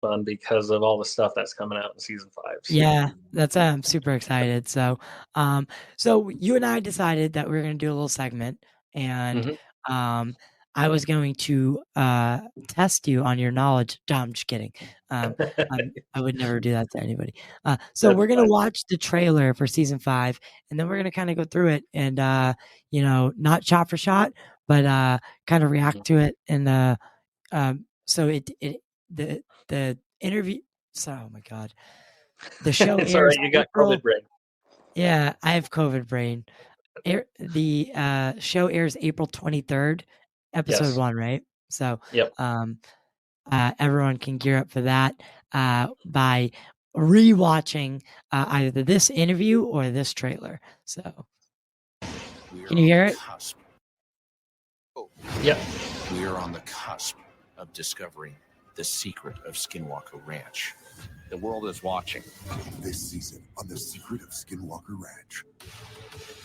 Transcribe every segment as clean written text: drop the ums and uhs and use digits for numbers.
fun because of all the stuff that's coming out in season 5. So. Yeah, that's I'm super excited. So you and I decided that we were going to do a little segment, and Mhm. um, I was going to test you on your knowledge. No, I'm just kidding. Um, I would never do that to anybody. So That's we're gonna fine. watch the trailer for season 5, and then we're gonna kind of go through it and not shot for shot, but kind of react Mhm. to it. And so the interview. So, oh my god. The show It's all airs right. You got COVID April. brain. Yeah, I have COVID brain. The show airs April 23rd, episode Yes. 1, right? So, Yep. um, everyone can gear up for that by rewatching either this interview or this trailer. So, can you hear it? Cusp. Yep. We are on the cusp of discovering the secret of Skinwalker Ranch. The world is watching. This season on The Secret of Skinwalker Ranch.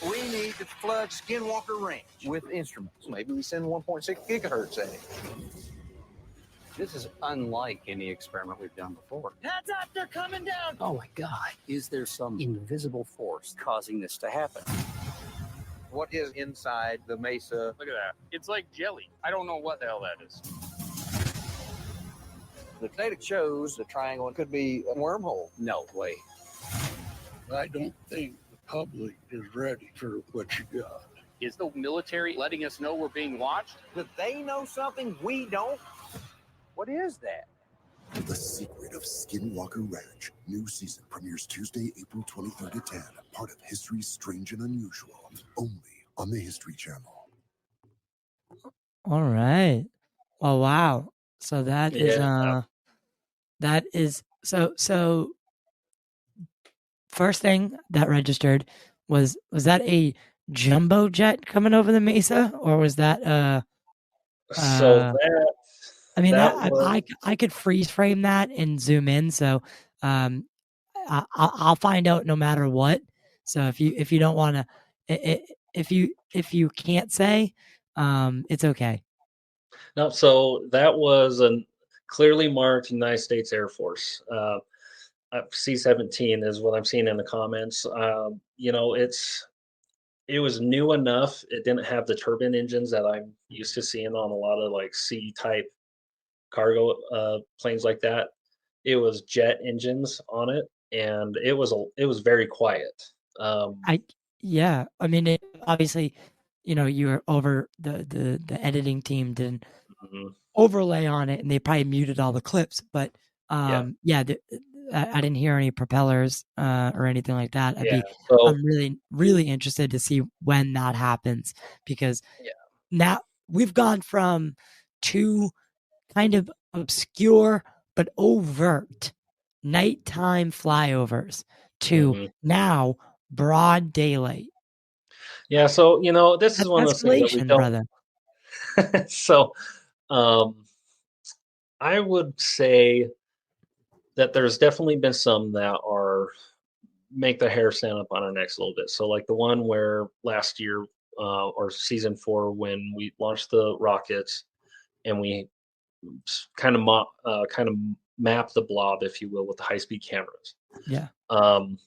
We need to flood Skinwalker Ranch with instruments. Maybe we send 1.6 gigahertz at it. This is unlike any experiment we've done before. Heads up, they're coming down! Oh my God, is there some invisible force causing this to happen? What is inside the mesa? Look at that. It's like jelly. I don't know what the hell that is. The data shows the triangle could be a wormhole. No way. I don't think the public is ready for what you got. Is the military letting us know we're being watched? But they know something we don't? What is that? The Secret of Skinwalker Ranch. New season premieres Tuesday, April 23rd at 10. Part of History's Strange and Unusual. Only on the History Channel. All right. Oh wow. So that is so first thing that registered was that a jumbo jet coming over the mesa, or was that So that I mean that was I could freeze frame that and zoom in, so I'll find out no matter what. So if you don't want to, if you can't say, it's okay. no. So that was a clearly marked United States Air Force. C-17 is what I'm seeing in the comments. It was new enough. It didn't have the turbine engines that I'm used to seeing on a lot of like C type cargo planes like that. It was jet engines on it, and it was very quiet. Um, Yeah, I mean, obviously, you were over the editing team didn't mhm, overlay on it, and they probably muted all the clips. But yeah, yeah, I didn't hear any propellers or anything like that. yeah. So I'm really really interested to see when that happens, because yeah, now we've gone from two kind of obscure but overt nighttime flyovers to mhm. now broad daylight. Yeah. So this is That's one of those things that we escalation, don't. brother. So um, I would say that there's definitely been some that are make the hair stand up on our necks a little bit. So like the one where last year or season 4 when we launched the rockets and we kind of map the blob, if you will, with the high speed cameras. Yeah. Um,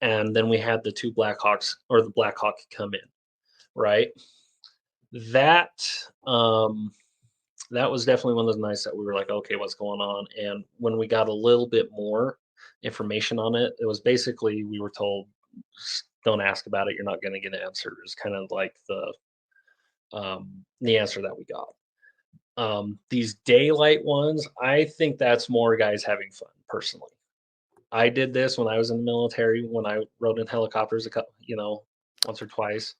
and then we had the two Black Hawks or the Black Hawk come in, right? That that was definitely one of those nights that we were like, okay, what's going on? And when we got a little bit more information on it, it was basically we were told, don't ask about it. You're not going to get an answer. It's kind of like the answer that we got. These daylight ones, I think that's more guys having fun. Personally, I did this when I was in the military. When I rode in helicopters, once or twice.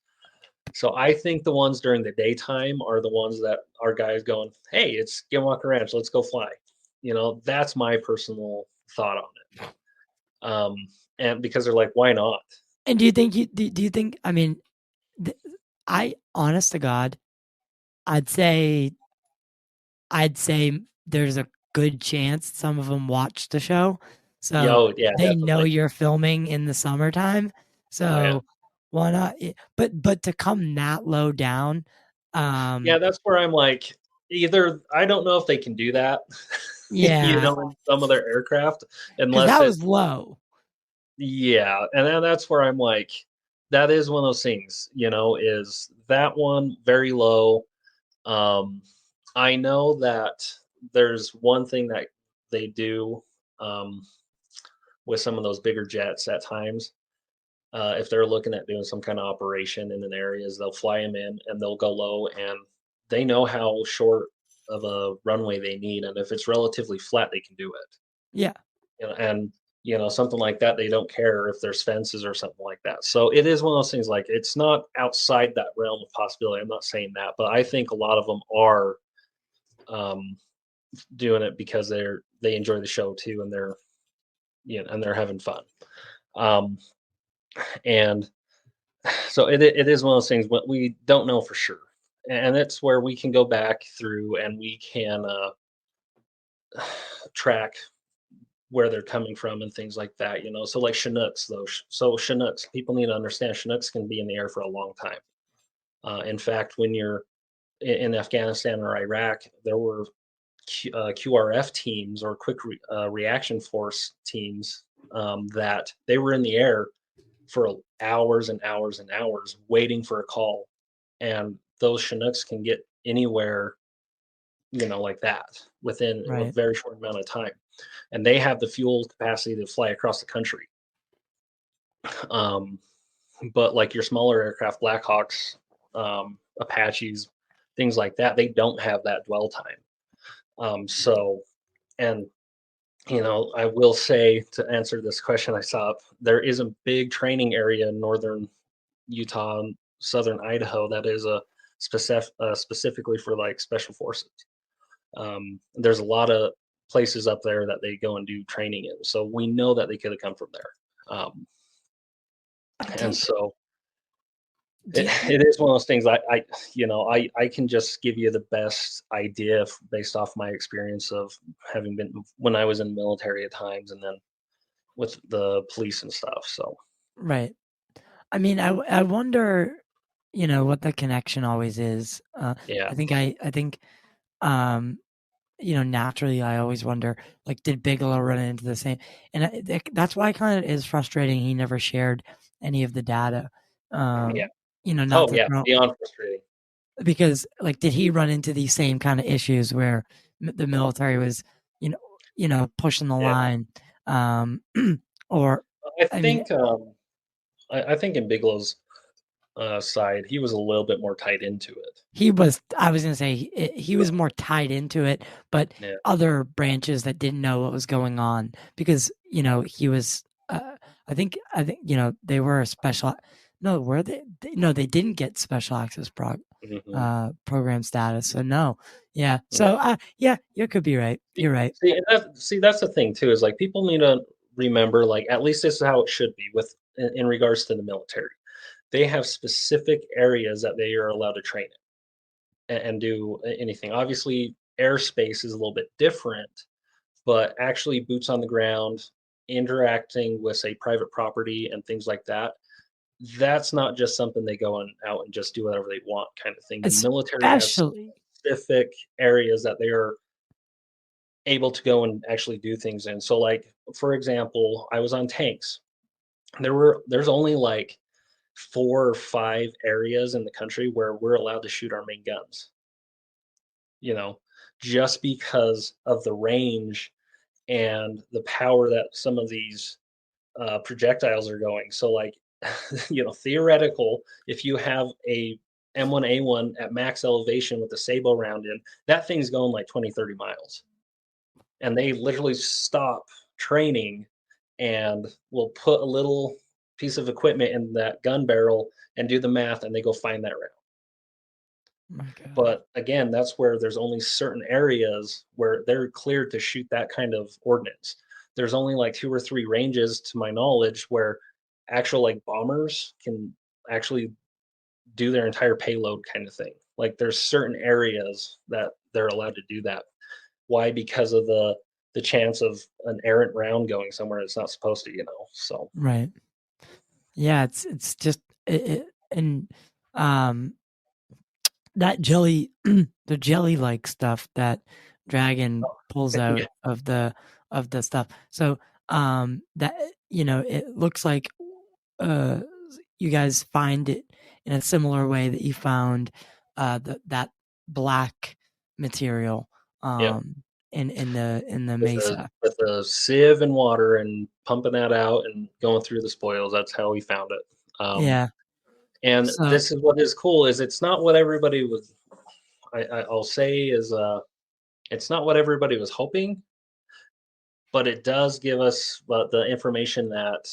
So I think the ones during the daytime are the ones that are guys going, "Hey, it's Skinwalker Ranch. Let's go fly." That's my personal thought on it. And because they're like, "Why not?" And do you think do you think, I mean, I honest to God, I'd say there's a good chance some of them watch the show, so Yo, yeah, they know definitely. you're filming in the summertime. Oh yeah, So why not? But to come that low down, yeah. That's where I'm like, either I don't know if they can do that, Yeah, in some of their aircraft, because unless that it, was low. yeah, and then that's where I'm like, that is one of those things, is that one very low. Um, I know that there's one thing that they do um, with some of those bigger jets at times. If they're looking at doing some kind of operation in an area, is they'll fly them in and they'll go low, and they know how short of a runway they need, and if it's relatively flat, they can do it. Yeah, And something like that, they don't care if there's fences or something like that. So it is one of those things, like, it's not outside that realm of possibility. I'm not saying that, but I think a lot of them are um, doing it because they enjoy the show too, and they're having fun. Um, and so it is one of those things, but we don't know for sure, and it's where we can go back through and we can track where they're coming from and things like that. So like Chinooks, though. So Chinooks, people need to understand, Chinooks can be in the air for a long time. In fact, when you're in Afghanistan or Iraq, there were QRF teams, or quick reaction force teams, that they were in the air for hours and hours and hours waiting for a call. And those Chinooks can get anywhere, like that, within a right. very short amount of time. And they have the fuel capacity to fly across the country. Um, but like your smaller aircraft, Blackhawks, Apaches, things like that, they don't have that dwell time. So, and I will say, to answer this question, I saw there is a big training area in northern Utah and southern Idaho that is specifically for like special forces. There's a lot of places up there that they go and do training in, so we know that they could have come from there. And so it is one of those things. I can just give you the best idea based off my experience of having been when I was in the military at times, and then with the police and stuff. So Right. I mean, I wonder, what the connection always is. yeah. I think, um, naturally, I always wonder, like, did Bigelow run into the same? And that's why it kind of is frustrating. He never shared any of the data. Yeah. Not Oh to yeah, throw, beyond frustrating. because, like, did he run into these same kind of issues where the military was, pushing the Yeah. line, or I I mean, think I think in Bigelow's side, he was a little bit more tied into it. I was gonna say he was more tied into it, but Yeah. other branches that didn't know what was going on, because he was. I think they were a special. No, were they? No, they didn't get special access Mhm. program status. So no, yeah. Yeah. So yeah, you could be right. You're right. That's the thing too, is like, people need to remember, like, at least this is how it should be in regards to the military. They have specific areas that they are allowed to train in and do anything. Obviously, airspace is a little bit different, but actually boots on the ground, interacting with, say, private property and things like that. That's not just something they go out and just do whatever they want, kind of thing. The military has Especially specific areas that they are able to go and actually do things in. So, like, for example, I was on tanks. There's only like 4 or 5 areas in the country where we're allowed to shoot our main guns. You know, just because of the range and the power that some of these projectiles are going. So, like, theoretical, if you have a M1A1 at max elevation with a Sabo round in, that thing's going like 20, 30 miles. And they literally stop training and will put a little piece of equipment in that gun barrel and do the math, and they go find that round. my God. But again, that's where there's only certain areas where they're cleared to shoot that kind of ordnance. There's only like 2 or 3 ranges, to my knowledge, where actual like bombers can actually do their entire payload, kind of thing. Like, there's certain areas that they're allowed to do that. Why? Because of the chance of an errant round going somewhere it's not supposed to. So Right. Yeah, it's just and um that jelly the jelly like stuff that Dragon pulls out Yeah. of the stuff. So that it looks like you guys find it in a similar way that you found that black material Yep. in the With mesa. a sieve and water and pumping that out and going through the spoils. That's how we found it. Yeah. And So this is what is cool is it's not what everybody was. I'll say is it's not what everybody was hoping, but it does give us the information that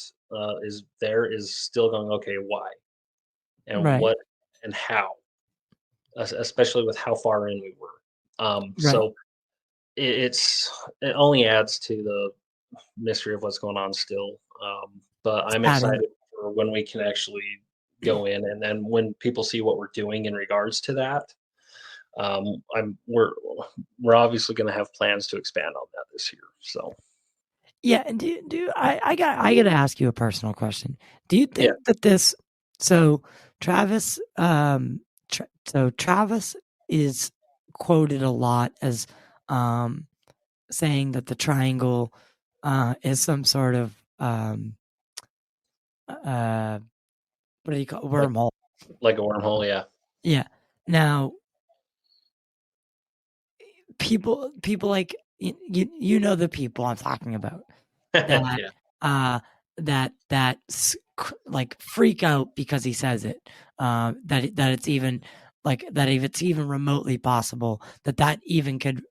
is there is still going. Okay, why and right, what and how, especially with how far in we were. right. So it only adds to the mystery of what's going on still. But I'm Adding. excited for when we can actually go in, and then when people see what we're doing in regards to that. We're obviously going to have plans to expand on that this year. So Yeah, and I got to ask you a personal question. Do you yeah, think that this so Travis Travis is quoted a lot as saying that the triangle is some sort of what do you call it? like Wormhole? like a wormhole. Yeah, Yeah. Now people like you know the people I'm talking about that yeah, like freak out because he says it. That it's even like that if it's even remotely possible that even could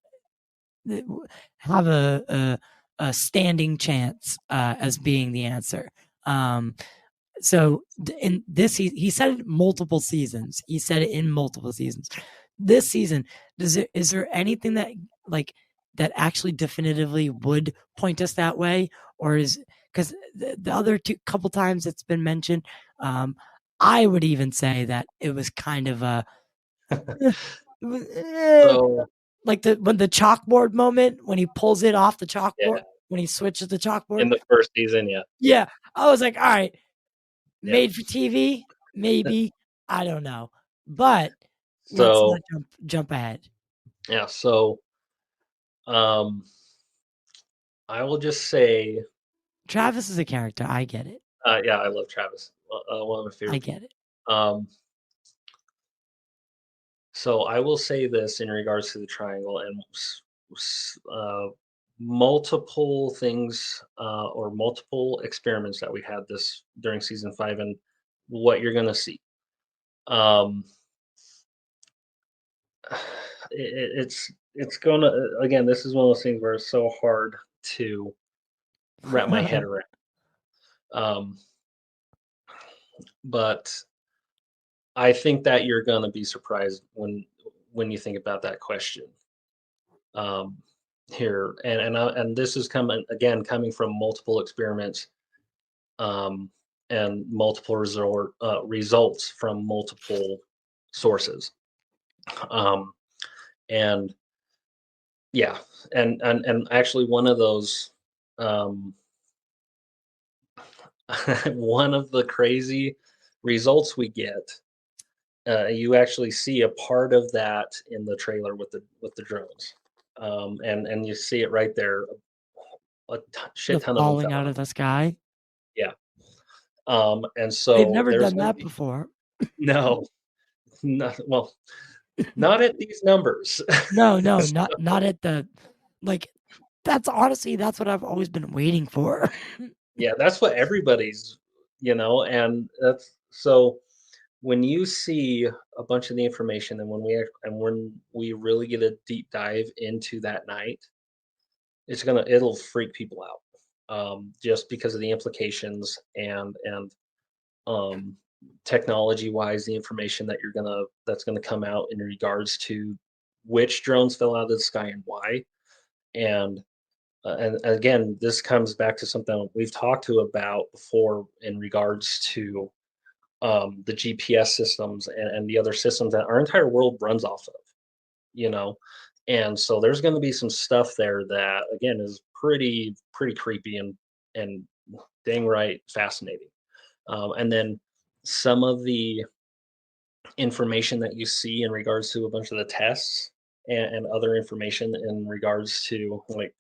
have a standing chance as being the answer. So in this, he said it multiple seasons. He said it in multiple seasons. This season, is there anything that like that actually definitively would point us that way, or is because the other couple times it's been mentioned, I would even say that it was kind of a so like when the chalkboard moment when he pulls it off the yeah, chalkboard when he switches the chalkboard. in the first season, yeah, Yeah, I was like, all right, yeah. made for TV, maybe. I don't know. But let's So not jump ahead. yeah, so um, I will just say, Travis is a character. I get it. yeah, I love Travis. One of my I favorite get people. it. Um, so I will say this in regards to the triangle and multiple things or multiple experiments that we had this during season 5 and what you're going to see. Um, it's gonna again. This is one of those things where it's so hard to wrap my head around. Um, but I think that you're gonna be surprised when you think about that question um, here, and this is coming from multiple experiments um, and multiple results from multiple sources, and yeah, and actually one of those um, one of the crazy results we get you actually see a part of that in the trailer with the drones and you see it right there The shit ton of them falling fell out out. of the sky. Yeah. And They've so never there's done going to that be before. no, well, not at these numbers. No, So, not at the like. That's honestly that's what I've always been waiting for. yeah, that's what everybody's, and that's so when you see a bunch of the information and when we really get a deep dive into that night, it'll freak people out just because of the implications and um, technology wise the information that's gonna come out in regards to which drones fell out of the sky and why and again this comes back to something we've talked to about before in regards to the GPS systems and the other systems that our entire world runs off of, you know. And so there's going to be some stuff there that again is pretty creepy and dang right fascinating. And then some of the information that you see in regards to a bunch of the tests and other information in regards to like